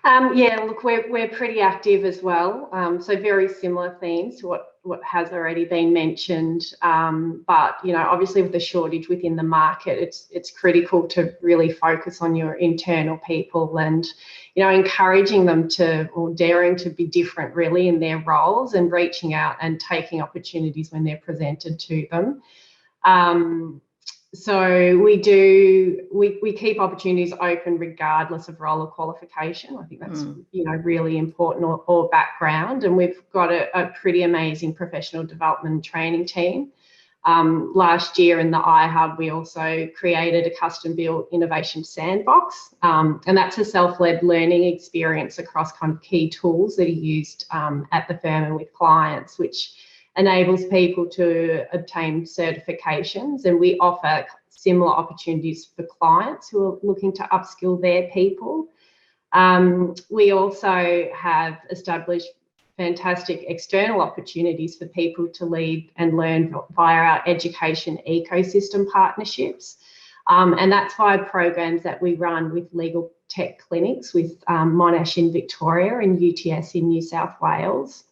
Yeah, look, we're pretty active as well. So very similar themes to what has already been mentioned. But obviously with the shortage within the market, it's critical to really focus on your internal people and encouraging them or daring to be different really in their roles and reaching out and taking opportunities when they're presented to them. So we keep opportunities open regardless of role or qualification. I think that's really important, or background. And we've got a pretty amazing professional development training team Last year in the iHub, we also created a custom-built innovation sandbox, and that's a self-led learning experience across kind of key tools that are used at the firm and with clients, which enables people to obtain certifications, and we offer similar opportunities for clients who are looking to upskill their people. We also have established fantastic external opportunities for people to lead and learn via our education ecosystem partnerships. And that's via programs that we run with legal tech clinics with Monash in Victoria and UTS in New South Wales.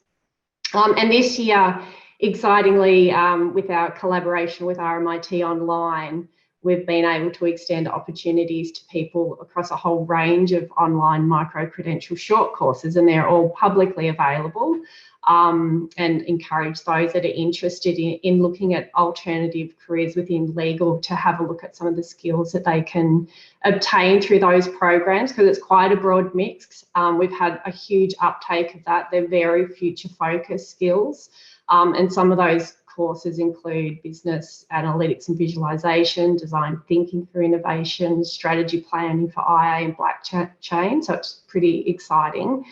And this year, excitingly, with our collaboration with RMIT Online, we've been able to extend opportunities to people across a whole range of online micro-credential short courses, and they're all publicly available, and encourage those that are interested in looking at alternative careers within legal to have a look at some of the skills that they can obtain through those programs, because it's quite a broad mix. We've had a huge uptake of that. They're very future-focused skills, and some of those courses include business analytics and visualization, design thinking for innovation, strategy planning for IA and blockchain. So it's pretty exciting.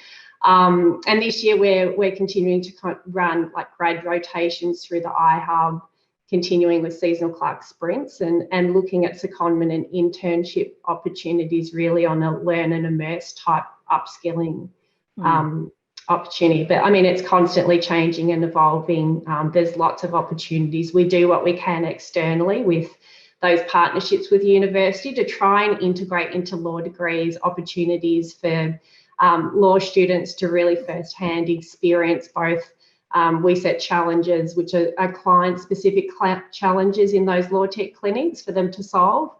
And this year we're continuing to run like grad rotations through the iHub, continuing with seasonal clerk sprints and looking at secondment and internship opportunities really on a learn and immerse type upskilling opportunity. But I mean, it's constantly changing and evolving. There's lots of opportunities. We do what we can externally with those partnerships with university to try and integrate into law degrees opportunities for law students to really firsthand experience both we set challenges, which are client-specific challenges in those law tech clinics for them to solve,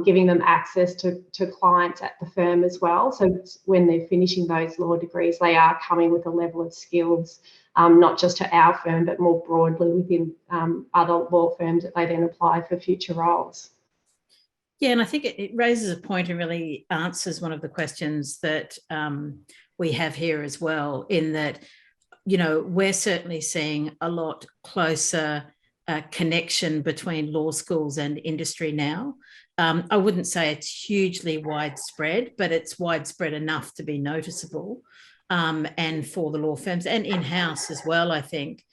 giving them access to clients at the firm as well. So when they're finishing those law degrees, they are coming with a level of skills, not just to our firm, but more broadly within other law firms that they then apply for future roles. Yeah, and I think it raises a point and really answers one of the questions that we have here as well, in that, you know, we're certainly seeing a lot closer connection between law schools and industry now. I wouldn't say it's hugely widespread, but it's widespread enough to be noticeable. And for the law firms and in-house as well, I think,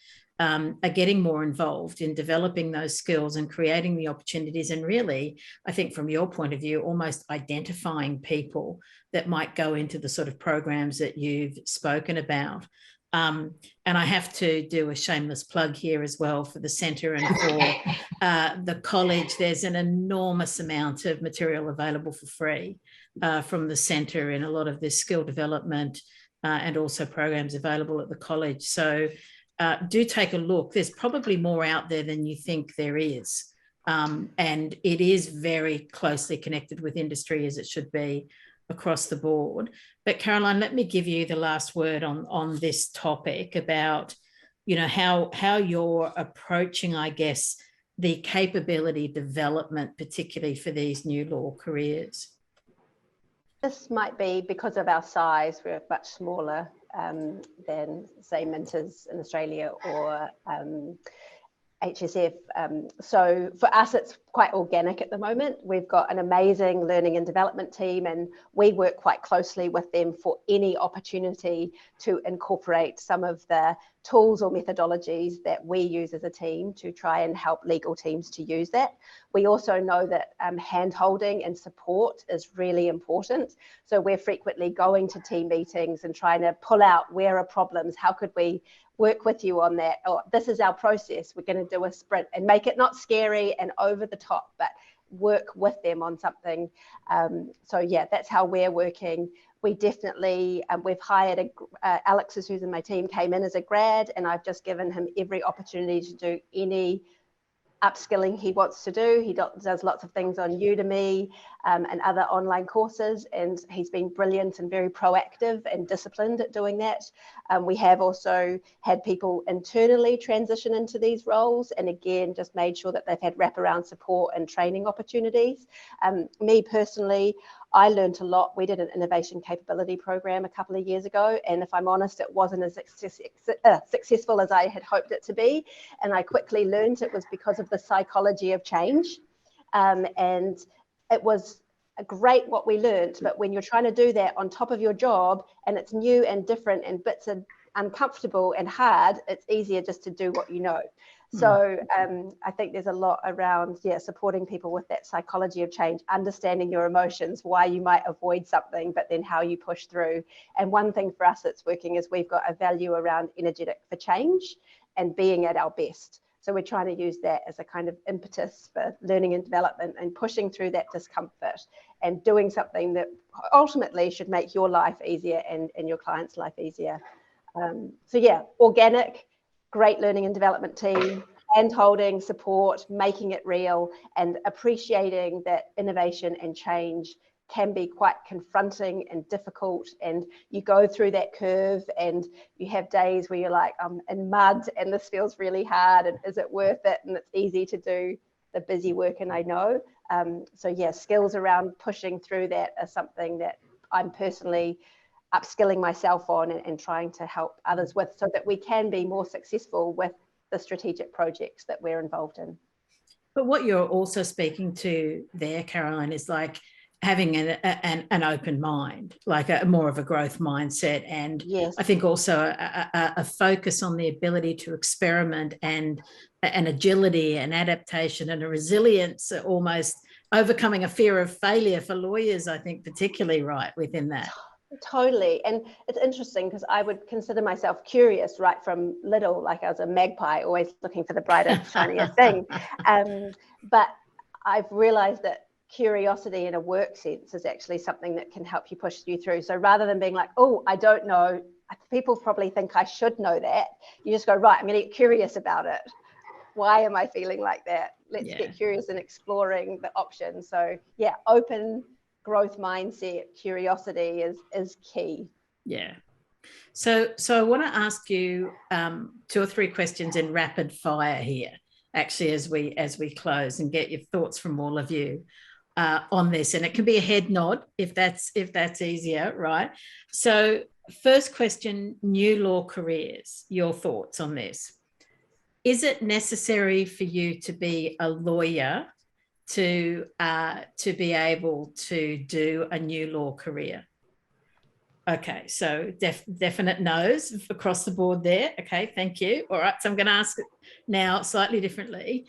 are getting more involved in developing those skills and creating the opportunities. And really, I think from your point of view, almost identifying people that might go into the sort of programs that you've spoken about. And I have to do a shameless plug here as well for the centre and for the college. There's an enormous amount of material available for free from the centre in a lot of this skill development and also programs available at the college. So do take a look. There's probably more out there than you think there is. And it is very closely connected with industry, as it should be across the board. But Caroline, let me give you the last word on this topic about, you know, how you're approaching, I guess, the capability development, particularly for these new law careers. This might be because of our size. We're much smaller than, say, Minters in Australia or HSF. So for us, it's quite organic at the moment. We've got an amazing learning and development team, and we work quite closely with them for any opportunity to incorporate some of the tools or methodologies that we use as a team to try and help legal teams to use that. We also know that hand-holding and support is really important. So we're frequently going to team meetings and trying to pull out where are problems, how could we work with you on that, or this is our process, we're going to do a sprint, and make it not scary and over the top, but work with them on something. So yeah, that's how we're working. We definitely, we've hired Alex, who's in my team, came in as a grad, and I've just given him every opportunity to do any upskilling he wants to do. He does lots of things on Udemy and other online courses, and he's been brilliant and very proactive and disciplined at doing that. We have also had people internally transition into these roles, and again, just made sure that they've had wraparound support and training opportunities. Me personally, I learned a lot. We did an innovation capability program a couple of years ago, and if I'm honest, it wasn't as successful as I had hoped it to be. And I quickly learned it was because of the psychology of change. And it was great what we learned, but when you're trying to do that on top of your job and it's new and different and bits are uncomfortable and hard, it's easier just to do what you know. So I think there's a lot around, supporting people with that psychology of change, understanding your emotions, why you might avoid something, but then how you push through. And one thing for us that's working is we've got a value around energetic for change and being at our best. So we're trying to use that as a kind of impetus for learning and development and pushing through that discomfort and doing something that ultimately should make your life easier and your client's life easier. Organic, great learning and development team, hand-holding, support, making it real, and appreciating that innovation and change can be quite confronting and difficult, and you go through that curve and you have days where you're like, I'm in mud and this feels really hard, and is it worth it? And it's easy to do the busy work, and I know. Skills around pushing through that are something that I'm personally upskilling myself on and trying to help others with, so that we can be more successful with the strategic projects that we're involved in. But what you're also speaking to there, Caroline, is like having an open mind, like more of a growth mindset. And yes. I think also a focus on the ability to experiment and an agility and adaptation and a resilience, almost overcoming a fear of failure for lawyers, I think, particularly right within that. Totally. And it's interesting because I would consider myself curious right from little, like I was a magpie, always looking for the brightest, shiniest thing. But I've realized that curiosity in a work sense is actually something that can help you push you through. So rather than being like, oh, I don't know, people probably think I should know that. You just go, right, I'm going to get curious about it. Why am I feeling like that? Let's get curious and exploring the options. So open growth mindset, curiosity is key. Yeah. So I want to ask you 2 or 3 questions in rapid fire here, actually, as we close, and get your thoughts from all of you on this. And it can be a head nod if that's easier, right? So first question, new law careers, your thoughts on this. Is it necessary for you to be a lawyer to be able to do a new law career? Okay, so definite no's across the board there. Okay, thank you. All right, so I'm going to ask it now slightly differently.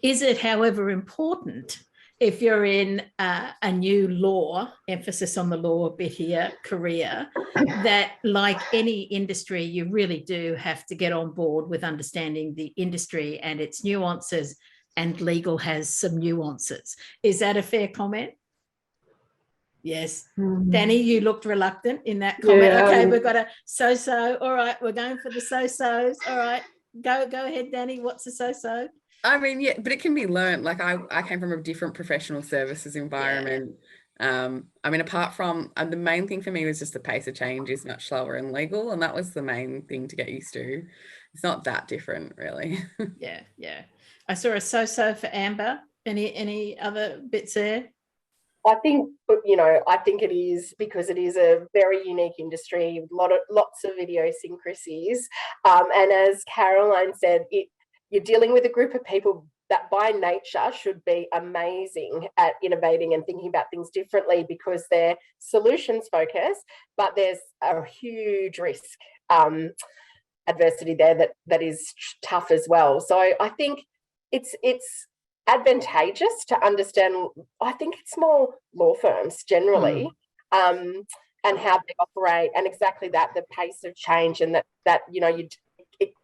Is it, however, important if you're in a new law, emphasis on the law a bit here, career, that like any industry, you really do have to get on board with understanding the industry and its nuances, and legal has some nuances? Is that a fair comment? Yes. Danny, you looked reluctant in that comment. Okay, we've got a so-so. All right, we're going for the so-sos. All right, go ahead, Danny. What's a so-so? I mean, yeah, but it can be learned. Like I came from a different professional services environment. I mean, apart from the main thing for me was just the pace of change is much slower in legal, and that was the main thing to get used to. It's not that different, really. Yeah. I saw a so-so for Amber. Any other bits there? I think it is, because it is a very unique industry, lots of idiosyncrasies. And as Caroline said, you're dealing with a group of people that by nature should be amazing at innovating and thinking about things differently, because they're solutions focused, but there's a huge risk adversity there that is tough as well. So I think it's advantageous to understand. I think it's more law firms generally, and how they operate, and exactly that, the pace of change, and that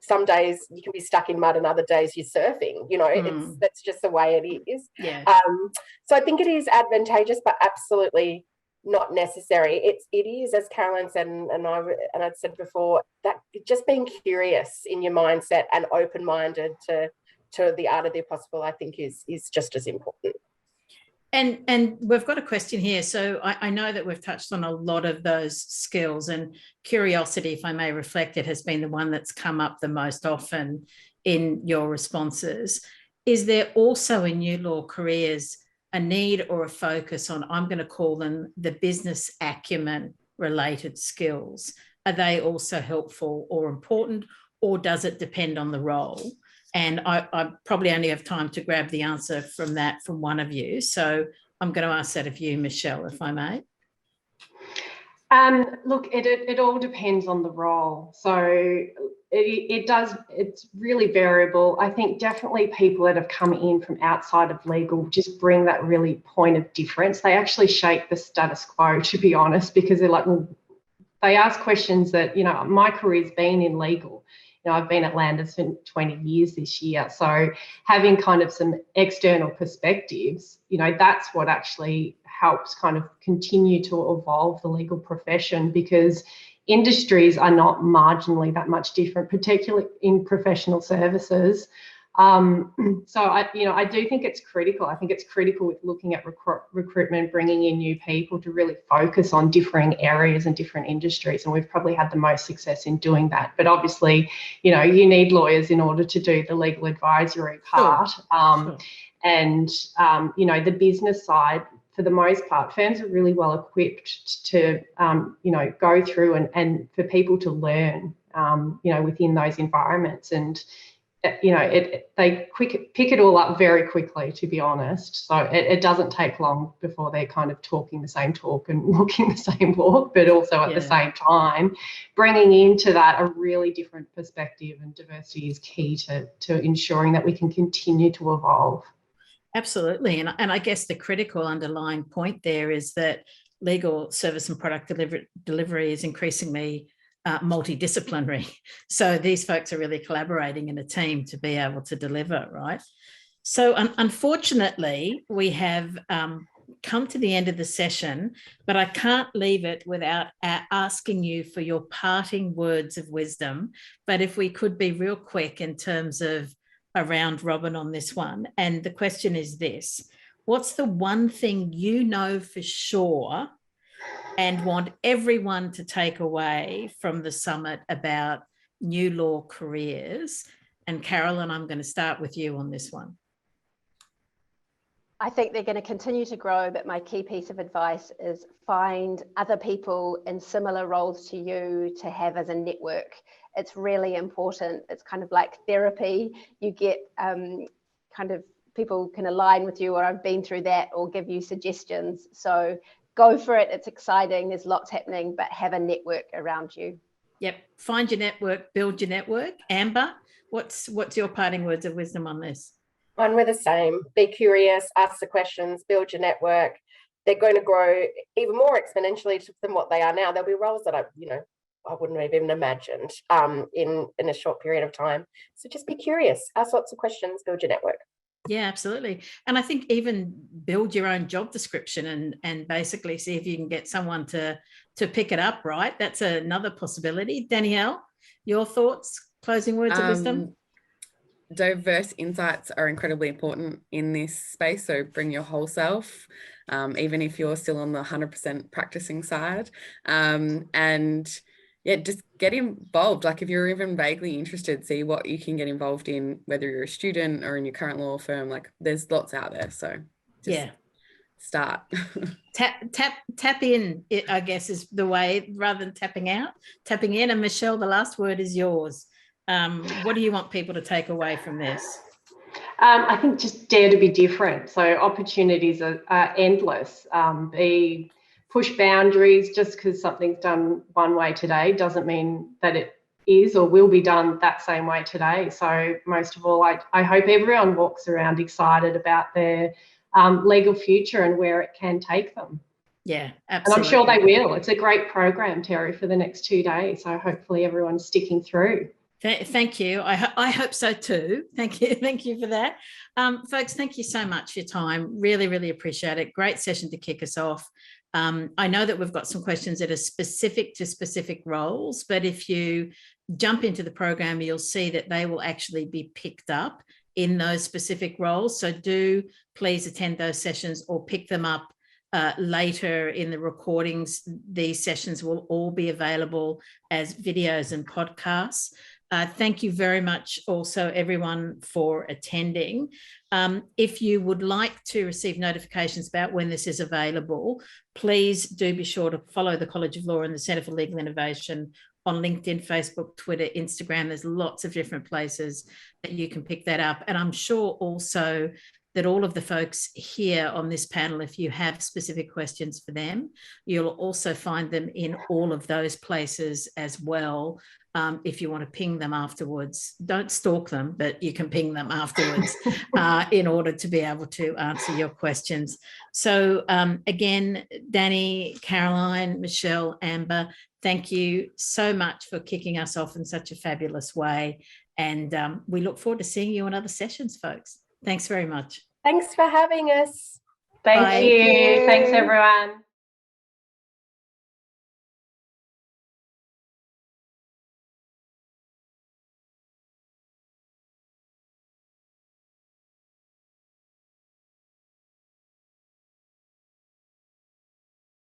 some days you can be stuck in mud and other days you're surfing. That's just the way it is. So I think it is advantageous, but absolutely not necessary. It is, as Caroline said, and I'd said before, that just being curious in your mindset and open-minded to the art of the possible, I think is just as important. And we've got a question here. So I know that we've touched on a lot of those skills, and curiosity, if I may reflect, it has been the one that's come up the most often in your responses. Is there also in new law careers a need or a focus on, I'm going to call them the business acumen related skills? Are they also helpful or important, or does it depend on the role? And I probably only have time to grab the answer from that from one of you. So I'm going to ask that of you, Michelle, if I may. Look, it all depends on the role. So it's really variable. I think definitely people that have come in from outside of legal just bring that really point of difference. They actually shake the status quo, to be honest, because they're like, well, they ask questions that, you know, my career's been in legal. You know, I've been at Landers for 20 years this year. So having kind of some external perspectives, you know, that's what actually helps kind of continue to evolve the legal profession, because industries are not marginally that much different, particularly in professional services. So I do think it's critical. I think it's critical with looking at recruitment, bringing in new people, to really focus on differing areas and different industries. And we've probably had the most success in doing that. But obviously, you know, you need lawyers in order to do the legal advisory part. Sure. And, you know, the business side, for the most part, firms are really well equipped to, you know, go through and for people to learn, you know, within those environments. And, you know, they pick it all up very quickly, to be honest. So it doesn't take long before they're kind of talking the same talk and walking the same walk, but also at the same time, bringing into that a really different perspective, and diversity is key to ensuring that we can continue to evolve. Absolutely. And I guess the critical underlying point there is that legal service and product delivery is increasingly multidisciplinary. So these folks are really collaborating in a team to be able to deliver, right? So unfortunately, we have come to the end of the session, but I can't leave it without asking you for your parting words of wisdom. But if we could be real quick in terms of a round robin on this one. And the question is this: what's the one thing you know for sure and want everyone to take away from the summit about new law careers? And Carolyn, I'm going to start with you on this one. I think they're going to continue to grow, but my key piece of advice is find other people in similar roles to you to have as a network. It's really important. It's kind of like therapy. You get kind of people can align with you, or I've been through that, or give you suggestions. So go for it. It's exciting. There's lots happening, but have a network around you. Yep. Find your network, build your network. Amber, what's your parting words of wisdom on this? Mine were the same. Be curious, ask the questions, build your network. They're going to grow even more exponentially than what they are now. There'll be roles that I wouldn't have even imagined in a short period of time. So just be curious, ask lots of questions, build your network. Yeah, absolutely. And I think even build your own job description and basically see if you can get someone to pick it up, right? That's another possibility. Danielle, your thoughts, closing words of wisdom? Diverse insights are incredibly important in this space. So bring your whole self, even if you're still on the 100% practicing side. And yeah, just get involved. Like if you're even vaguely interested, see what you can get involved in, whether you're a student or in your current law firm. Like there's lots out there. So just start. Tap in, I guess, is the way, rather than tapping out, tapping in. And Michelle, the last word is yours. What do you want people to take away from this? I think just dare to be different. So opportunities are endless. Push boundaries. Just because something's done one way today doesn't mean that it is or will be done that same way today. So most of all, I hope everyone walks around excited about their legal future and where it can take them. Yeah, absolutely. And I'm sure they will. It's a great program, Terry, for the next 2 days. So hopefully everyone's sticking through. Thank you. I hope so too. Thank you. Thank you for that. Folks, thank you so much for your time. Really, really appreciate it. Great session to kick us off. I know that we've got some questions that are specific to specific roles, but if you jump into the program, you'll see that they will actually be picked up in those specific roles. So do please attend those sessions or pick them up later in the recordings. These sessions will all be available as videos and podcasts. Thank you very much also everyone for attending. If you would like to receive notifications about when this is available, please do be sure to follow the College of Law and the Centre for Legal Innovation on LinkedIn, Facebook, Twitter, Instagram. There's lots of different places that you can pick that up. And I'm sure also that all of the folks here on this panel, if you have specific questions for them, you'll also find them in all of those places as well. If you want to ping them afterwards, don't stalk them, but you can ping them afterwards in order to be able to answer your questions. So again, Danny, Caroline, Michelle, Amber, thank you so much for kicking us off in such a fabulous way. And we look forward to seeing you on other sessions, folks. Thanks very much. Thanks for having us. Thank Bye. you. Thanks, everyone.